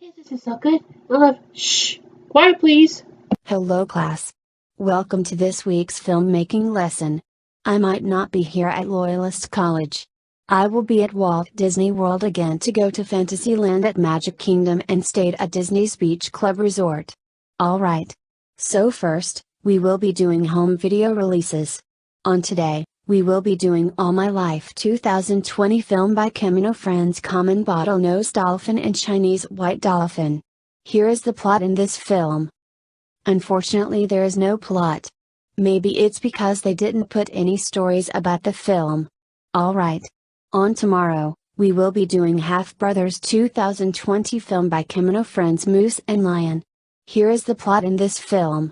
Hey, this is so good. I love. Shh! Quiet, please. Hello class. Welcome to this week's filmmaking lesson. I might not be here at Loyalist College. I will be at Walt Disney World again to go to Fantasyland at Magic Kingdom and stayed at Disney's Beach Club Resort. Alright. So first, we will be doing home video releases. On today, we will be doing All My Life 2020 film by Camino Friends Common Bottlenose Dolphin and Chinese White Dolphin. Here is the plot in this film. Unfortunately there is no plot. Maybe it's because they didn't put any stories about the film. Alright. On tomorrow, we will be doing Half Brothers 2020 film by Camino Friends Moose and Lion. Here is the plot in this film.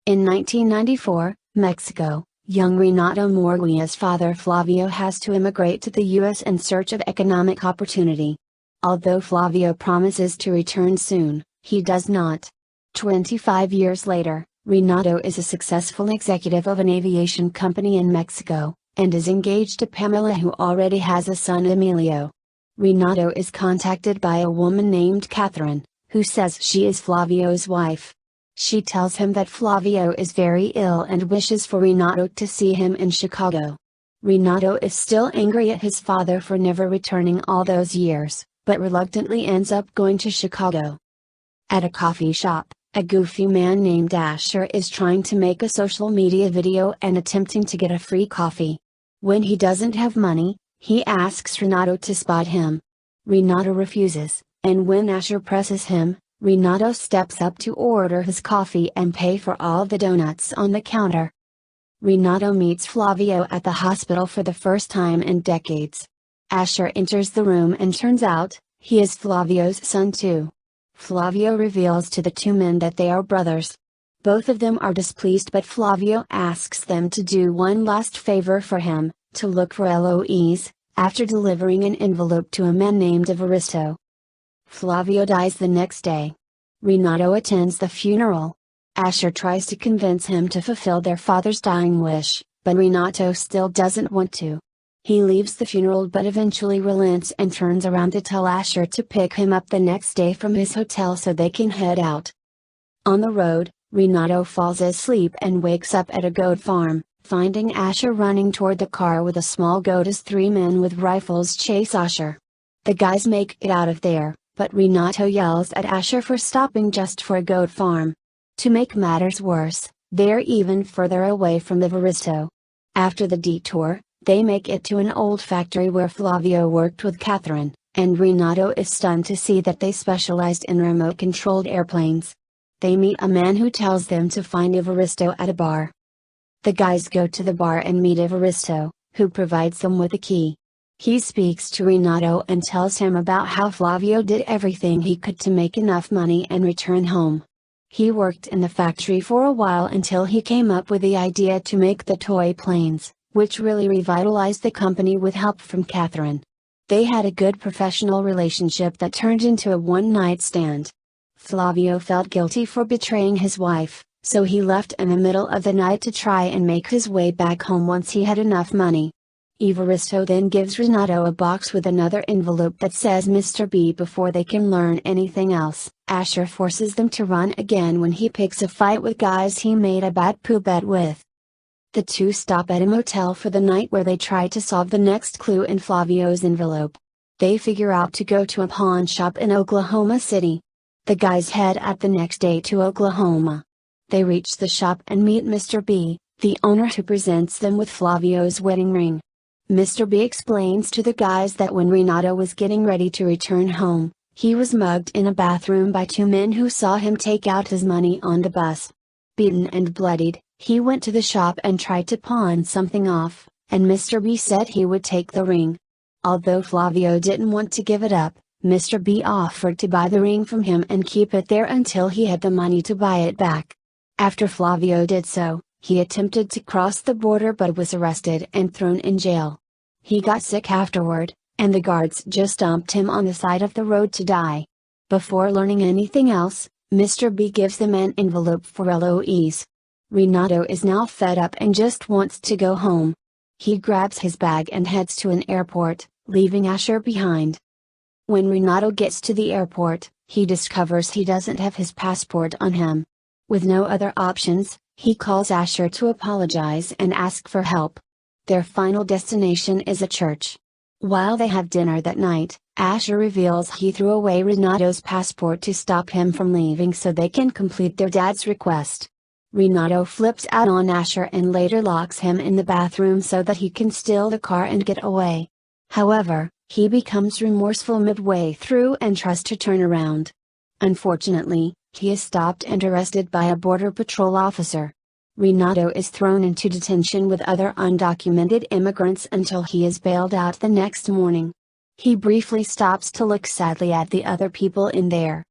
In 1994, Mexico, young Renato Morguia's father Flavio has to immigrate to the US in search of economic opportunity. Although Flavio promises to return soon, he does not. 25 years later, Renato is a successful executive of an aviation company in Mexico, and is engaged to Pamela who already has a son Emilio. Renato is contacted by a woman named Catherine, who says she is Flavio's wife. She tells him that Flavio is very ill and wishes for Renato to see him in Chicago. Renato is still angry at his father for never returning all those years, but reluctantly ends up going to Chicago. At a coffee shop, a goofy man named Asher is trying to make a social media video and attempting to get a free coffee. When he doesn't have money, he asks Renato to spot him. Renato refuses, and when Asher presses him, Renato steps up to order his coffee and pay for all the donuts on the counter. Renato meets Flavio at the hospital for the first time in decades. Asher enters the room and turns out, he is Flavio's son too. Flavio reveals to the two men that they are brothers. Both of them are displeased, but Flavio asks them to do one last favor for him, to look for Eloise, after delivering an envelope to a man named Evaristo. Flavio dies the next day. Renato attends the funeral. Asher tries to convince him to fulfill their father's dying wish, but Renato still doesn't want to. He leaves the funeral but eventually relents and turns around to tell Asher to pick him up the next day from his hotel so they can head out. On the road, Renato falls asleep and wakes up at a goat farm, finding Asher running toward the car with a small goat as three men with rifles chase Asher. The guys make it out of there, but Renato yells at Asher for stopping just for a goat farm. To make matters worse, they're even further away from Evaristo. After the detour, they make it to an old factory where Flavio worked with Catherine, and Renato is stunned to see that they specialized in remote-controlled airplanes. They meet a man who tells them to find Evaristo at a bar. The guys go to the bar and meet Evaristo, who provides them with a key. He speaks to Renato and tells him about how Flavio did everything he could to make enough money and return home. He worked in the factory for a while until he came up with the idea to make the toy planes, which really revitalized the company with help from Catherine. They had a good professional relationship that turned into a one-night stand. Flavio felt guilty for betraying his wife, so he left in the middle of the night to try and make his way back home once he had enough money. Evaristo then gives Renato a box with another envelope that says Mr. B. Before they can learn anything else, Asher forces them to run again when he picks a fight with guys he made a bad poo bet with. The two stop at a motel for the night where they try to solve the next clue in Flavio's envelope. They figure out to go to a pawn shop in Oklahoma City. The guys head out the next day to Oklahoma. They reach the shop and meet Mr. B, the owner, who presents them with Flavio's wedding ring. Mr. B explains to the guys that when Renato was getting ready to return home, he was mugged in a bathroom by two men who saw him take out his money on the bus. Beaten and bloodied, he went to the shop and tried to pawn something off, and Mr. B said he would take the ring. Although Flavio didn't want to give it up, Mr. B offered to buy the ring from him and keep it there until he had the money to buy it back. After Flavio did so, he attempted to cross the border but was arrested and thrown in jail. He got sick afterward, and the guards just dumped him on the side of the road to die. Before learning anything else, Mr. B gives them an envelope for Eloise. Renato is now fed up and just wants to go home. He grabs his bag and heads to an airport, leaving Asher behind. When Renato gets to the airport, He discovers he doesn't have his passport on him. With no other options, he calls Asher to apologize and ask for help. Their final destination is a church. While they have dinner that night, Asher reveals he threw away Renato's passport to stop him from leaving so they can complete their dad's request. Renato flips out on Asher and later locks him in the bathroom so that he can steal the car and get away. However, he becomes remorseful midway through and tries to turn around. Unfortunately, he is stopped and arrested by a Border Patrol officer. Renato is thrown into detention with other undocumented immigrants until he is bailed out the next morning. He briefly stops to look sadly at the other people in there.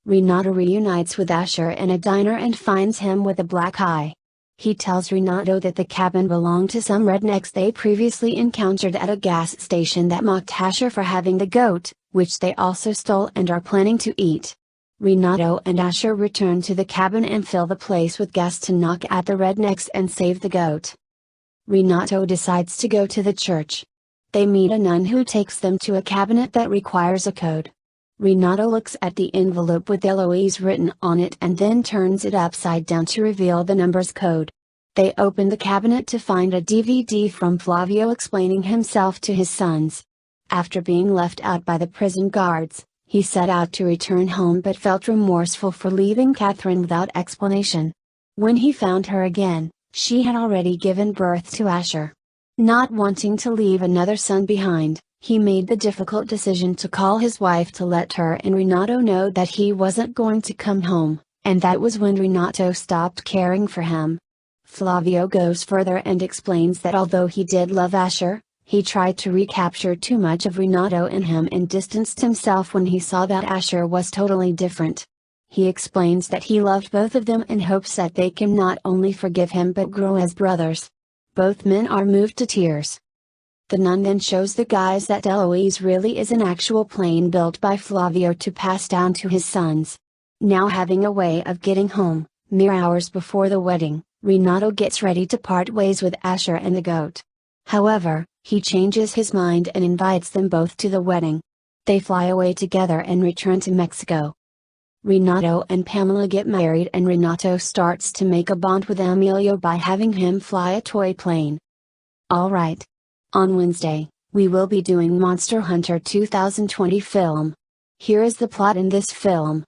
Renato reunites with Asher in a diner and finds him with a black eye. He tells Renato that the cabin belonged to some rednecks they previously encountered at a gas station that mocked Asher for having the goat, which they also stole and are planning to eat. Renato and Asher return to the cabin and fill the place with gas to knock out the rednecks and save the goat. Renato decides to go to the church. They meet a nun who takes them to a cabinet that requires a code. Renato looks at the envelope with Eloise written on it and then turns it upside down to reveal the number's code. They open the cabinet to find a DVD from Flavio explaining himself to his sons. After being left out by the prison guards, he set out to return home but felt remorseful for leaving Catherine without explanation. When he found her again, she had already given birth to Asher. Not wanting to leave another son behind, he made the difficult decision to call his wife to let her and Renato know that he wasn't going to come home, and that was when Renato stopped caring for him. Flavio goes further and explains that although he did love Asher, he tried to recapture too much of Renato in him and distanced himself when he saw that Asher was totally different. He explains that he loved both of them in hopes that they can not only forgive him but grow as brothers. Both men are moved to tears. The nun then shows the guys that Eloise really is an actual plane built by Flavio to pass down to his sons. Now having a way of getting home, mere hours before the wedding, Renato gets ready to part ways with Asher and the goat. However, he changes his mind and invites them both to the wedding. They fly away together and return to Mexico. Renato and Pamela get married and Renato starts to make a bond with Emilio by having him fly a toy plane. Alright. On Wednesday, we will be doing Monster Hunter 2020 film. Here is the plot in this film.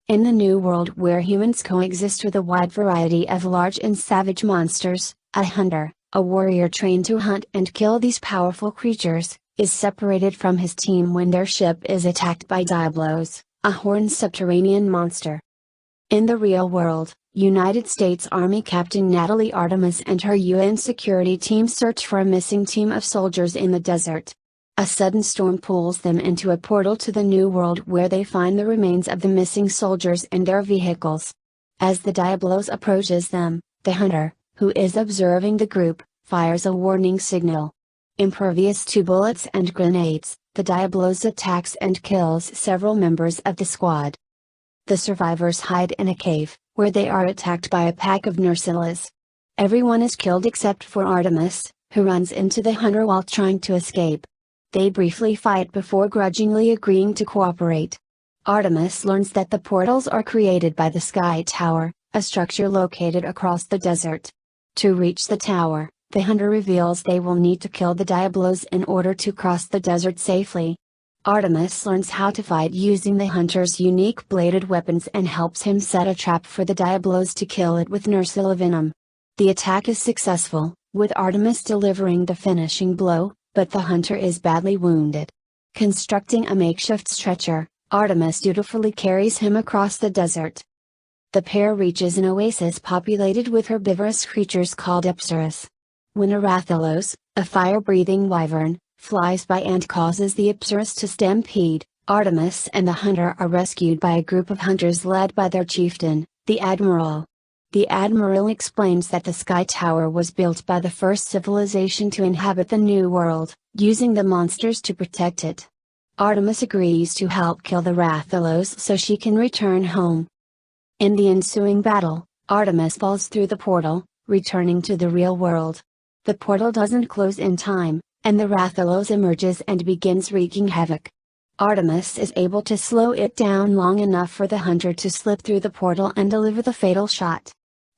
In the new world where humans coexist with a wide variety of large and savage monsters, a hunter, a warrior trained to hunt and kill these powerful creatures, is separated from his team when their ship is attacked by Diablos, a horned subterranean monster. In the real world, United States Army Captain Natalie Artemis and her UN security team search for a missing team of soldiers in the desert. A sudden storm pulls them into a portal to the new world where they find the remains of the missing soldiers and their vehicles. As the Diablos approaches them, the hunter, who is observing the group, fires a warning signal. Impervious to bullets and grenades, the Diablos attacks and kills several members of the squad. The survivors hide in a cave, where they are attacked by a pack of Nursilas. Everyone is killed except for Artemis, who runs into the hunter while trying to escape. They briefly fight before grudgingly agreeing to cooperate. Artemis learns that the portals are created by the Sky Tower, a structure located across the desert. To reach the tower, the hunter reveals they will need to kill the Diablos in order to cross the desert safely. Artemis learns how to fight using the hunter's unique bladed weapons and helps him set a trap for the Diablos to kill it with Nursila venom. The attack is successful, with Artemis delivering the finishing blow, but the hunter is badly wounded. Constructing a makeshift stretcher, Artemis dutifully carries him across the desert. The pair reaches an oasis populated with herbivorous creatures called Ipsaras. When a Rathalos, a fire-breathing wyvern, flies by and causes the Ipsaras to stampede, Artemis and the hunter are rescued by a group of hunters led by their chieftain, the Admiral. The Admiral explains that the Sky Tower was built by the first civilization to inhabit the New World, using the monsters to protect it. Artemis agrees to help kill the Rathalos so she can return home. In the ensuing battle, Artemis falls through the portal, returning to the real world. The portal doesn't close in time, and the Rathalos emerges and begins wreaking havoc. Artemis is able to slow it down long enough for the hunter to slip through the portal and deliver the fatal shot.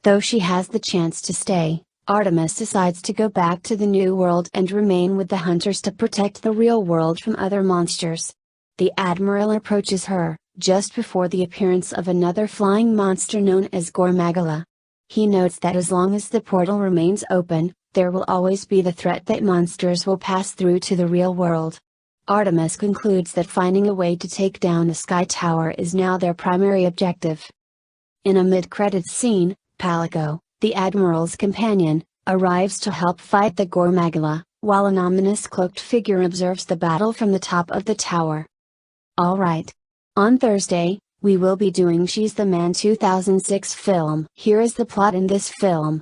Though she has the chance to stay, Artemis decides to go back to the new world and remain with the hunters to protect the real world from other monsters. The Admiral approaches her, just before the appearance of another flying monster known as Gormagala. He notes that as long as the portal remains open, there will always be the threat that monsters will pass through to the real world. Artemis concludes that finding a way to take down the Sky Tower is now their primary objective. In a mid-credits scene, Palico, the Admiral's companion, arrives to help fight the Gormagala, while an ominous cloaked figure observes the battle from the top of the tower. Alright. On Thursday, we will be doing She's the Man 2006 film. Here is the plot in this film.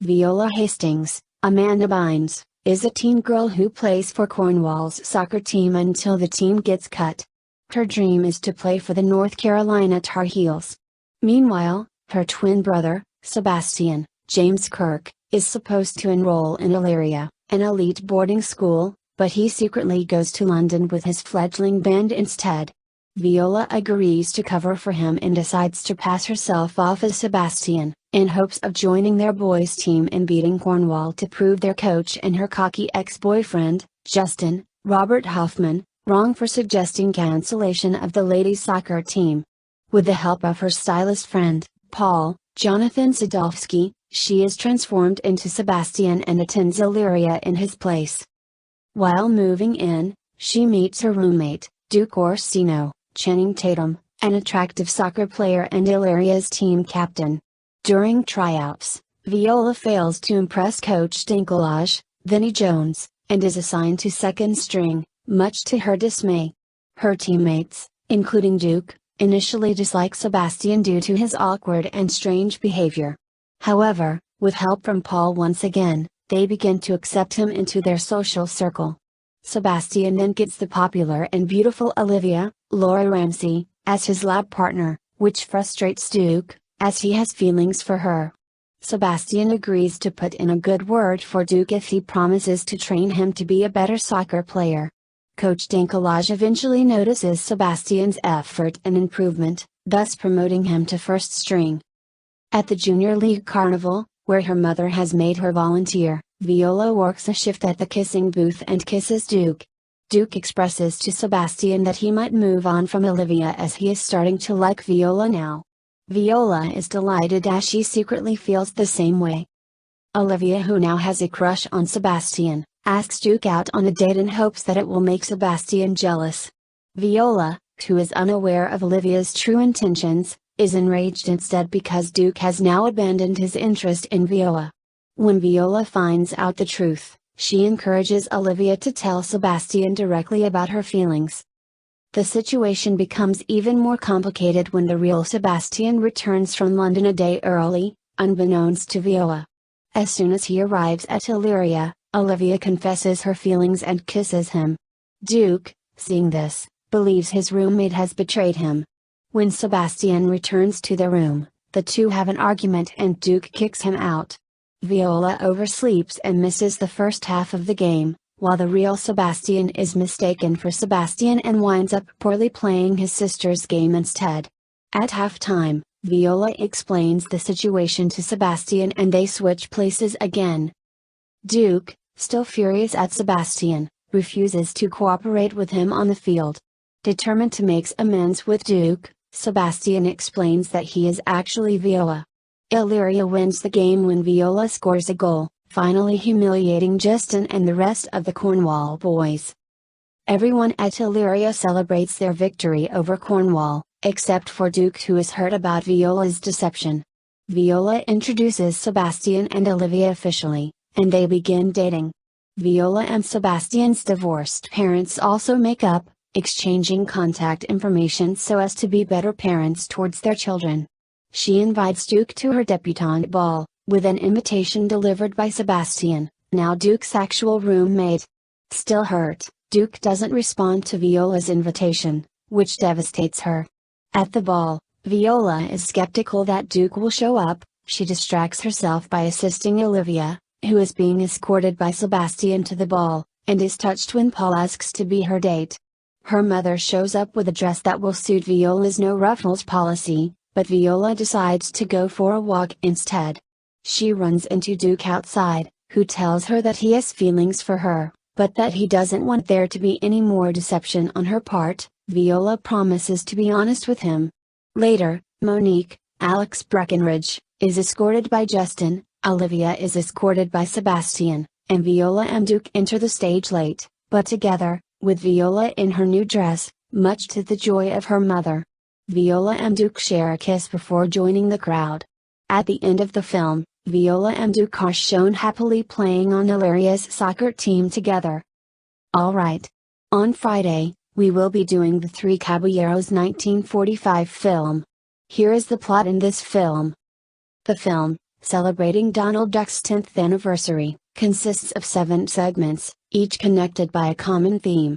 Viola Hastings, Amanda Bynes, is a teen girl who plays for Cornwall's soccer team until the team gets cut. Her dream is to play for the North Carolina Tar Heels. Meanwhile, her twin brother, Sebastian, James Kirk, is supposed to enroll in Illyria, an elite boarding school, but he secretly goes to London with his fledgling band instead. Viola agrees to cover for him and decides to pass herself off as Sebastian, in hopes of joining their boys' team and beating Cornwall to prove their coach and her cocky ex-boyfriend, Justin, Robert Hoffman, wrong for suggesting cancellation of the ladies' soccer team. With the help of her stylist friend, Paul, Jonathan Sadowski, she is transformed into Sebastian and attends Illyria in his place. While moving in, she meets her roommate, Duke Orsino, Channing Tatum, an attractive soccer player and Illyria's team captain. During tryouts, Viola fails to impress coach Dinklage, Vinnie Jones, and is assigned to second string, much to her dismay. Her teammates, including Duke, initially dislike Sebastian due to his awkward and strange behavior. However, with help from Paul once again, they begin to accept him into their social circle. Sebastian then gets the popular and beautiful Olivia, Laura Ramsey, as his lab partner, which frustrates Duke, as he has feelings for her. Sebastian agrees to put in a good word for Duke if he promises to train him to be a better soccer player. Coach Dinklage eventually notices Sebastian's effort and improvement, thus promoting him to first string. At the Junior League Carnival, where her mother has made her volunteer, Viola works a shift at the kissing booth and kisses Duke. Duke expresses to Sebastian that he might move on from Olivia as he is starting to like Viola now. Viola is delighted as she secretly feels the same way. Olivia, who now has a crush on Sebastian, asks Duke out on a date in hopes that it will make Sebastian jealous. Viola, who is unaware of Olivia's true intentions, is enraged instead because Duke has now abandoned his interest in Viola. When Viola finds out the truth, she encourages Olivia to tell Sebastian directly about her feelings. The situation becomes even more complicated when the real Sebastian returns from London a day early, unbeknownst to Viola. As soon as he arrives at Illyria, Olivia confesses her feelings and kisses him. Duke, seeing this, believes his roommate has betrayed him. When Sebastian returns to their room, the two have an argument and Duke kicks him out. Viola oversleeps and misses the first half of the game, while the real Sebastian is mistaken for Sebastian and winds up poorly playing his sister's game instead. At halftime, Viola explains the situation to Sebastian and they switch places again. Duke, still furious at Sebastian, refuses to cooperate with him on the field. Determined to make amends with Duke, Sebastian explains that he is actually Viola. Illyria wins the game when Viola scores a goal, finally humiliating Justin and the rest of the Cornwall boys. Everyone at Illyria celebrates their victory over Cornwall, except for Duke, who is hurt about Viola's deception. Viola introduces Sebastian and Olivia officially, and they begin dating. Viola and Sebastian's divorced parents also make up, exchanging contact information so as to be better parents towards their children. She invites Duke to her debutante ball, with an invitation delivered by Sebastian, now Duke's actual roommate. Still hurt, Duke doesn't respond to Viola's invitation, which devastates her. At the ball, Viola is skeptical that Duke will show up. She distracts herself by assisting Olivia, who is being escorted by Sebastian to the ball, and is touched when Paul asks to be her date. Her mother shows up with a dress that will suit Viola's no-ruffles policy, but Viola decides to go for a walk instead. She runs into Duke outside, who tells her that he has feelings for her, but that he doesn't want there to be any more deception on her part. Viola promises to be honest with him. Later, Monique, Alex Breckenridge, is escorted by Justin, Olivia is escorted by Sebastian, and Viola and Duke enter the stage late, but together, with Viola in her new dress, much to the joy of her mother. Viola and Duke share a kiss before joining the crowd. At the end of the film, Viola and Duke are shown happily playing on Illyria's soccer team together. Alright. On Friday, we will be doing the Three Caballeros 1945 film. Here is the plot in this film. The film, celebrating Donald Duck's 10th anniversary, consists of 7 segments, each connected by a common theme.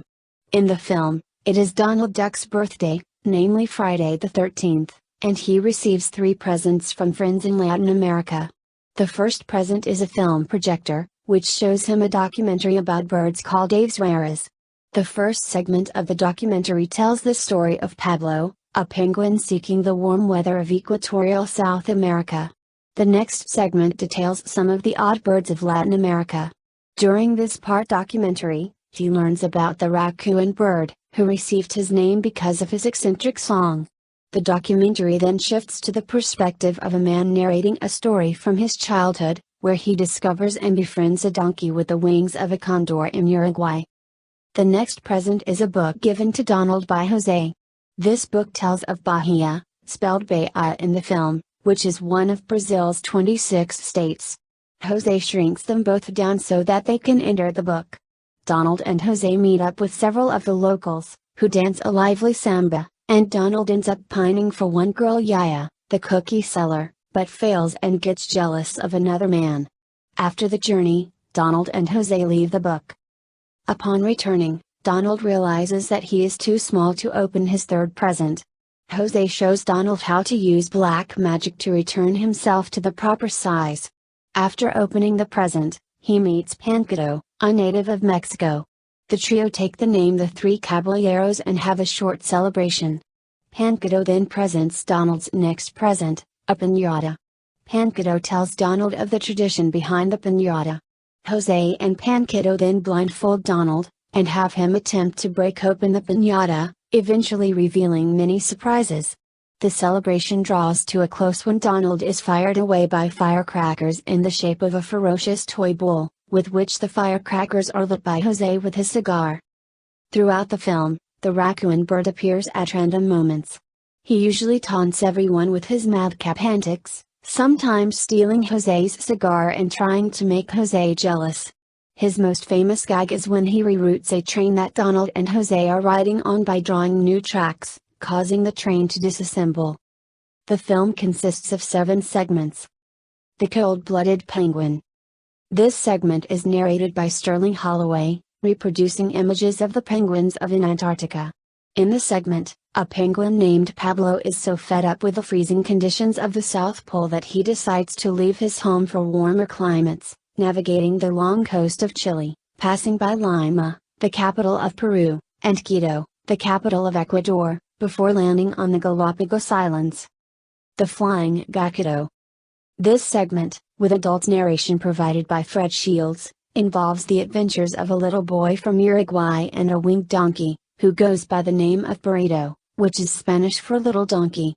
In the film, it is Donald Duck's birthday, namely Friday the 13th, and he receives 3 presents from friends in Latin America. The first present is a film projector, which shows him a documentary about birds called Aves Raras. The first segment of the documentary tells the story of Pablo, a penguin seeking the warm weather of equatorial South America. The next segment details some of the odd birds of Latin America. During this part documentary, he learns about the raccoon bird, who received his name because of his eccentric song. The documentary then shifts to the perspective of a man narrating a story from his childhood, where he discovers and befriends a donkey with the wings of a condor in Uruguay. The next present is a book given to Donald by Jose. This book tells of Bahia, spelled Bahia in the film, which is one of Brazil's 26 states. Jose shrinks them both down so that they can enter the book. Donald and Jose meet up with several of the locals, who dance a lively samba, and Donald ends up pining for one girl, Yaya, the cookie seller, but fails and gets jealous of another man. After the journey, Donald and Jose leave the book. Upon returning, Donald realizes that he is too small to open his third present. Jose shows Donald how to use black magic to return himself to the proper size. After opening the present, he meets Pancito, a native of Mexico. The trio take the name the Three Caballeros and have a short celebration. Pancito then presents Donald's next present, a piñata. Pancito tells Donald of the tradition behind the piñata. Jose and Pancito then blindfold Donald, and have him attempt to break open the piñata, eventually revealing many surprises. The celebration draws to a close when Donald is fired away by firecrackers in the shape of a ferocious toy bull, with which the firecrackers are lit by Jose with his cigar. Throughout the film, the raccoon bird appears at random moments. He usually taunts everyone with his madcap antics, sometimes stealing Jose's cigar and trying to make Jose jealous. His most famous gag is when he reroutes a train that Donald and Jose are riding on by drawing new tracks, causing the train to disassemble. The film consists of 7 segments. The Cold-Blooded Penguin. This segment is narrated by Sterling Holloway, reproducing images of the penguins of Antarctica. In the segment, a penguin named Pablo is so fed up with the freezing conditions of the South Pole that he decides to leave his home for warmer climates, navigating the long coast of Chile, passing by Lima, the capital of Peru, and Quito, the capital of Ecuador, before landing on the Galapagos Islands. The Flying Gakuto. This segment, with adult narration provided by Fred Shields, involves the adventures of a little boy from Uruguay and a winged donkey, who goes by the name of Burrito, which is Spanish for little donkey.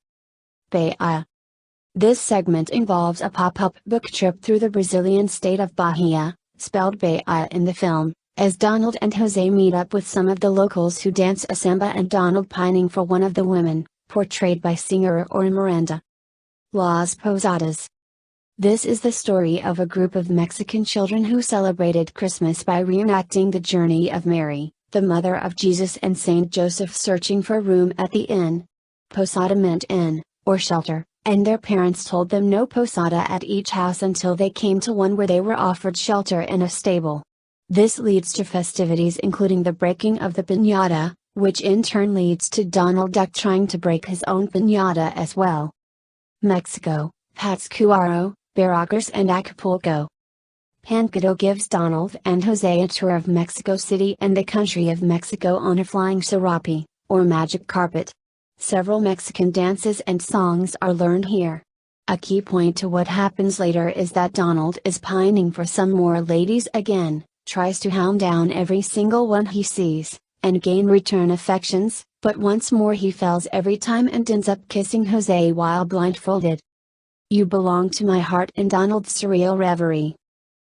Bahia. This segment involves a pop-up book trip through the Brazilian state of Bahia, spelled Bahia in the film, as Donald and Jose meet up with some of the locals who dance a samba and Donald pining for one of the women, portrayed by singer or Miranda. Las Posadas. This is the story of a group of Mexican children who celebrated Christmas by reenacting the journey of Mary, the mother of Jesus, and Saint Joseph searching for a room at the inn. Posada meant inn, or shelter, and their parents told them no posada at each house until they came to one where they were offered shelter in a stable. This leads to festivities including the breaking of the piñata, which in turn leads to Donald Duck trying to break his own piñata as well. Mexico, Pátzcuaro, Veracruz and Acapulco. Gakuto gives Donald and Jose a tour of Mexico City and the country of Mexico on a flying serape, or magic carpet. Several Mexican dances and songs are learned here. A key point to what happens later is that Donald is pining for some more ladies again, tries to hound down every single one he sees, and gain return affections, but once more he fails every time and ends up kissing Jose while blindfolded. You belong to my heart in Donald's surreal reverie.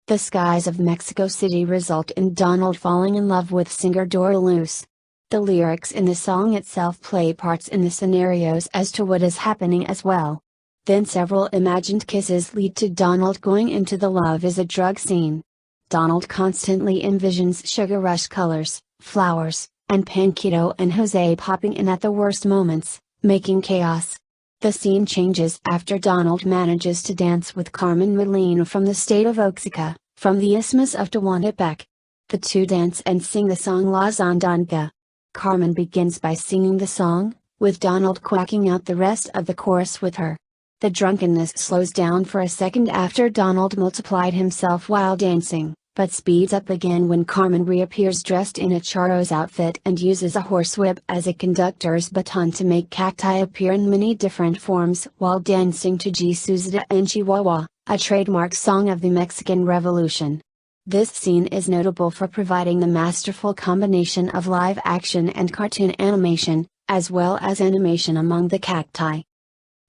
The skies of Mexico City result in Donald falling in love with singer Dora Luz. The lyrics in the song itself play parts in the scenarios as to what is happening as well. Then several imagined kisses lead to Donald going into the love is a drug scene. Donald constantly envisions sugar rush colors, flowers, and Gakuto and Jose popping in at the worst moments, making chaos. The scene changes after Donald manages to dance with Carmen Molina from the state of Oaxaca, from the Isthmus of Tehuantepec. The two dance and sing the song La Zandanka. Carmen begins by singing the song, with Donald quacking out the rest of the chorus with her. The drunkenness slows down for a second after Donald multiplied himself while dancing, but speeds up again when Carmen reappears dressed in a charro's outfit and uses a horsewhip as a conductor's baton to make cacti appear in many different forms while dancing to Jesuita and Chihuahua, a trademark song of the Mexican Revolution. This scene is notable for providing the masterful combination of live action and cartoon animation, as well as animation among the cacti.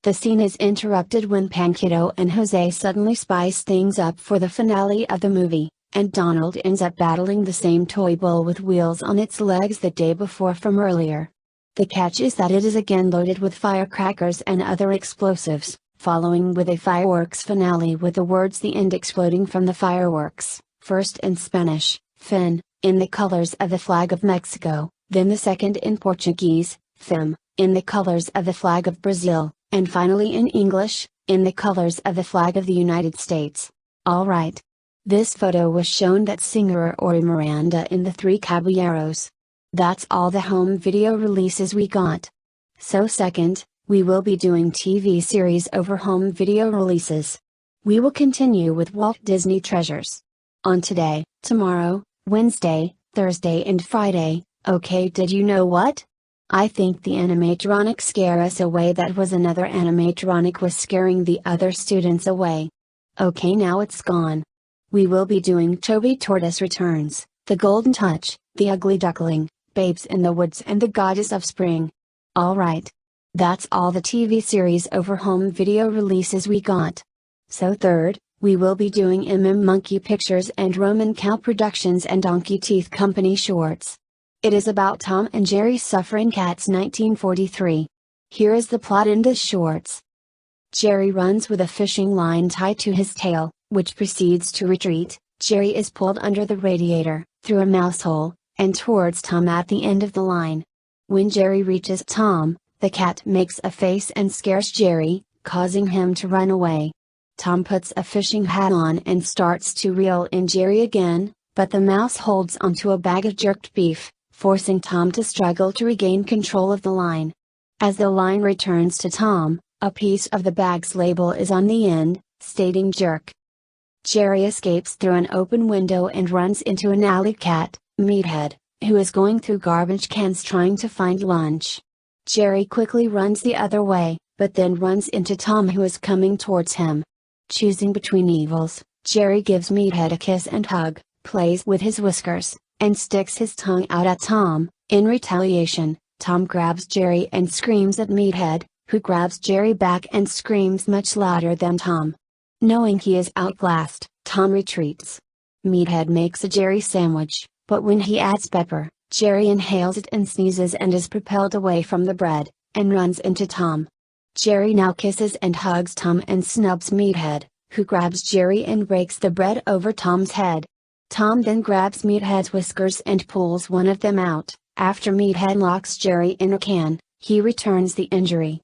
The scene is interrupted when Gakuto and Jose suddenly spice things up for the finale of the movie, and Donald ends up battling the same toy bull with wheels on its legs the day before from earlier. The catch is that it is again loaded with firecrackers and other explosives, following with a fireworks finale with the words "the end" exploding from the fireworks, first in Spanish, fin, in the colors of the flag of Mexico, then the second in Portuguese, fim, in the colors of the flag of Brazil, and finally in English, in the colors of the flag of the United States. Alright. This photo was shown that singer Ori Miranda in the Three Caballeros. That's all the home video releases we got. So second, we will be doing TV series over home video releases. We will continue with Walt Disney Treasures. On today, tomorrow, Wednesday, Thursday and Friday. Okay, did you know what? I think the animatronic scare us away. That was another animatronic was scaring the other students away. Okay, now it's gone. We will be doing Toby Tortoise Returns, The Golden Touch, The Ugly Duckling, Babes in the Woods and The Goddess of Spring. Alright. That's all the TV series over home video releases we got. So third, we will be doing Monkey Pictures and Roman Cow Productions and Donkey Teeth Company shorts. It is about Tom and Jerry Suffering Cats 1943. Here is the plot in the shorts. Jerry runs with a fishing line tied to his tail, which proceeds to retreat. Jerry is pulled under the radiator, through a mouse hole, and towards Tom at the end of the line. When Jerry reaches Tom, the cat makes a face and scares Jerry, causing him to run away. Tom puts a fishing hat on and starts to reel in Jerry again, but the mouse holds onto a bag of jerked beef, forcing Tom to struggle to regain control of the line. As the line returns to Tom, a piece of the bag's label is on the end, stating jerk. Jerry escapes through an open window and runs into an alley cat, Meathead, who is going through garbage cans trying to find lunch. Jerry quickly runs the other way, but then runs into Tom, who is coming towards him. Choosing between evils, Jerry gives Meathead a kiss and hug, plays with his whiskers, and sticks his tongue out at Tom. In retaliation, Tom grabs Jerry and screams at Meathead, who grabs Jerry back and screams much louder than Tom. Knowing he is outclassed, Tom retreats. Meathead makes a Jerry sandwich, but when he adds pepper, Jerry inhales it and sneezes and is propelled away from the bread, and runs into Tom. Jerry now kisses and hugs Tom and snubs Meathead, who grabs Jerry and breaks the bread over Tom's head. Tom then grabs Meathead's whiskers and pulls one of them out. After Meathead locks Jerry in a can, he returns the injury.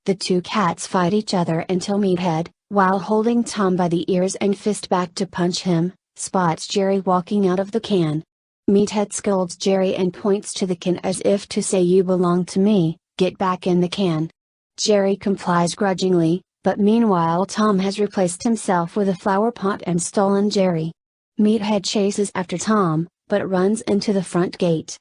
The two cats fight each other until Meathead, while holding Tom by the ears and fist back to punch him, spots Jerry walking out of the can. Meathead scolds Jerry and points to the can as if to say, "You belong to me, get back in the can." Jerry complies grudgingly, But meanwhile Tom has replaced himself with a flower pot and stolen Jerry. Meathead chases after Tom, but runs into the front gate.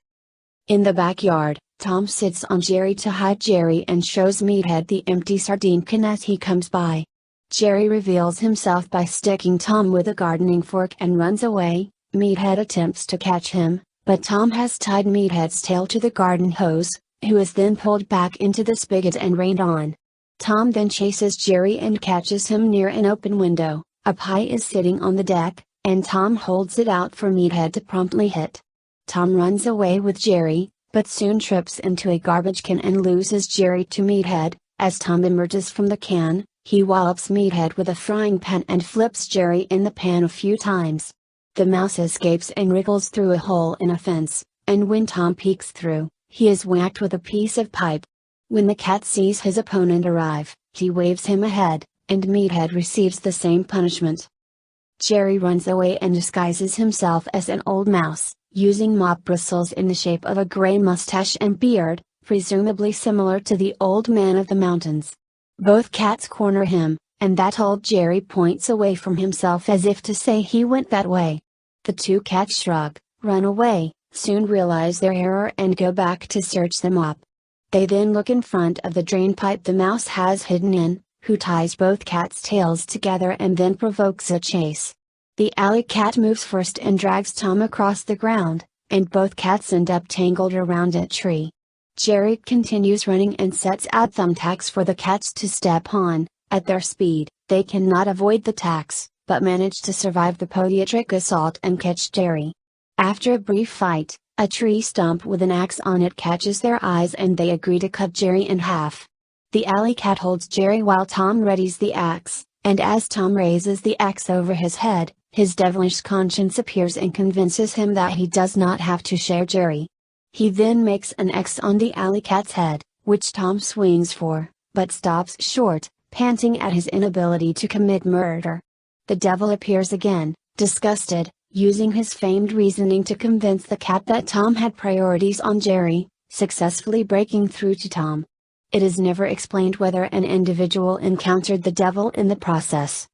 In the backyard, Tom sits on Jerry to hide Jerry and shows Meathead the empty sardine can as he comes by. Jerry reveals himself by sticking Tom with a gardening fork and runs away. Meathead attempts to catch him, but Tom has tied Meathead's tail to the garden hose, who is then pulled back into the spigot and rained on. Tom then chases Jerry and catches him near an open window. A pie is sitting on the deck, and Tom holds it out for Meathead to promptly hit. Tom runs away with Jerry, but soon trips into a garbage can and loses Jerry to Meathead. As Tom emerges from the can, he wallops Meathead with a frying pan and flips Jerry in the pan a few times. The mouse escapes and wriggles through a hole in a fence, and when Tom peeks through, he is whacked with a piece of pipe. When the cat sees his opponent arrive, he waves him ahead, and Meathead receives the same punishment. Jerry runs away and disguises himself as an old mouse, using mop bristles in the shape of a gray mustache and beard, presumably similar to the old man of the mountains. Both cats corner him, and that old Jerry points away from himself as if to say he went that way. The two cats shrug, run away, soon realize their error and go back to search the mop. They then look in front of the drain pipe the mouse has hidden in, who ties both cats' tails together and then provokes a chase. The alley cat moves first and drags Tom across the ground, and both cats end up tangled around a tree. Jerry continues running and sets out thumbtacks for the cats to step on. At their speed, they cannot avoid the tacks, but manage to survive the podiatric assault and catch Jerry. After a brief fight, a tree stump with an axe on it catches their eyes and they agree to cut Jerry in half. The alley cat holds Jerry while Tom readies the axe, and as Tom raises the axe over his head, his devilish conscience appears and convinces him that he does not have to share Jerry. He then makes an X on the alley cat's head, which Tom swings for, but stops short, panting at his inability to commit murder. The devil appears again, disgusted, using his famed reasoning to convince the cat that Tom had priorities on Jerry, successfully breaking through to Tom. It is never explained whether an individual encountered the devil in the process.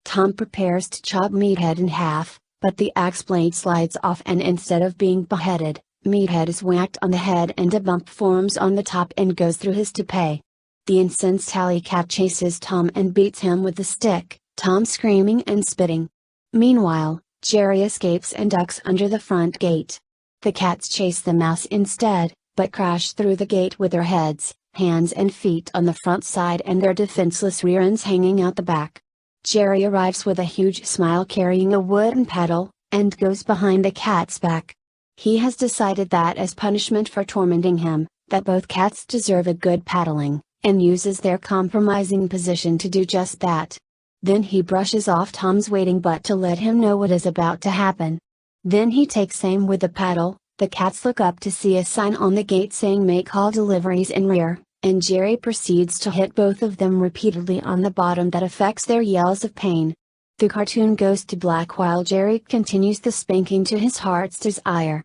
Tom prepares to chop Meathead in half, but the axe blade slides off and instead of being beheaded, Meathead is whacked on the head and a bump forms on the top and goes through his toupee. The incensed alley cat chases Tom and beats him with a stick, Tom screaming and spitting. Meanwhile, Jerry escapes and ducks under the front gate. The cats chase the mouse instead, but crash through the gate with their heads, hands and feet on the front side and their defenseless rear ends hanging out the back. Jerry arrives with a huge smile carrying a wooden paddle, and goes behind the cat's back. He has decided that as punishment for tormenting him, that both cats deserve a good paddling, and uses their compromising position to do just that. Then he brushes off Tom's waiting butt to let him know what is about to happen. Then he takes aim with the paddle, the cats look up to see a sign on the gate saying "Make all deliveries in rear," and Jerry proceeds to hit both of them repeatedly on the bottom that affects their yells of pain. The cartoon goes to black while Jerry continues the spanking to his heart's desire.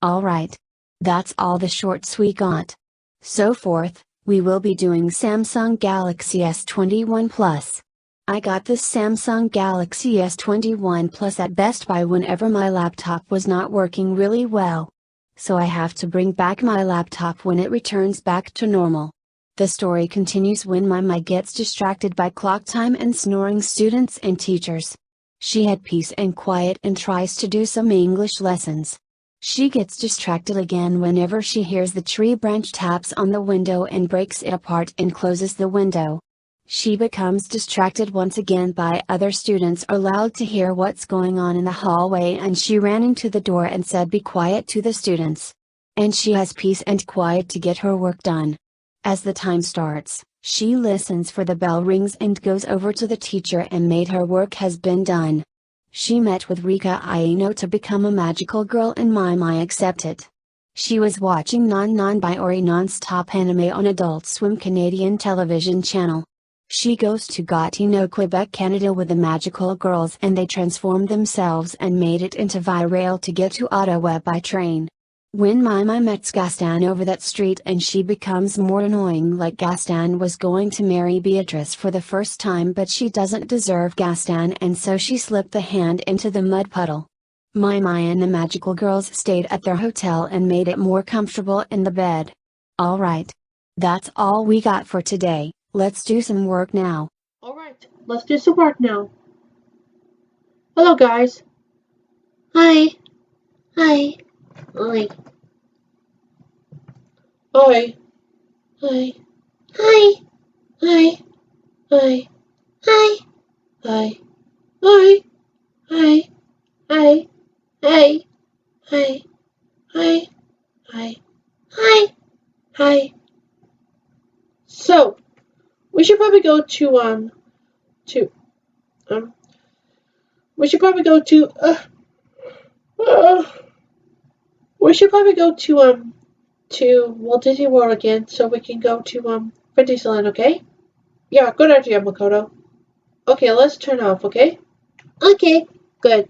Alright. That's all the shorts we got. So forth, we will be doing Samsung Galaxy S21 Plus. I got this Samsung Galaxy S21 Plus at Best Buy whenever my laptop was not working really well. So I have to bring back my laptop when it returns back to normal. The story continues when my gets distracted by clock time and snoring students and teachers. She had peace and quiet and tries to do some English lessons. She gets distracted again whenever she hears the tree branch taps on the window and breaks it apart and closes the window. She becomes distracted once again by other students are loud to hear what's going on in the hallway and she ran into the door and said "Be quiet" to the students. And she has peace and quiet to get her work done. As the time starts, she listens for the bell rings and goes over to the teacher and made her work has been done. She met with Rika Aino to become a magical girl and Mai accepted. She was watching Non-Non-Biori non-stop anime on Adult Swim Canadian television channel. She goes to Gatineau, Quebec, Canada with the magical girls and they transformed themselves and made it into Virail to get to Ottawa by train. When Mima meets Gaston over that street and she becomes more annoying, like Gaston was going to marry Beatrice for the first time, but she doesn't deserve Gaston and so she slipped the hand into the mud puddle. Mima and the magical girls stayed at their hotel and made it more comfortable in the bed. Alright. That's all we got for today, let's do some work now. Alright, let's do some work now. Hello, guys. Hi. Hi. Hi. Hi. Hi. Hi. Hi. Hi. Hi. Hi. Hi. Hi. Hi. Hey. Hi. Hi. Hi. Hi. Hi. So, we should probably go to, um, we should probably go to, uh, we should probably go to Walt Disney World again so we can go to, Fantasyland, okay? Yeah, good idea, Makoto. Okay, let's turn off, okay? Okay, good.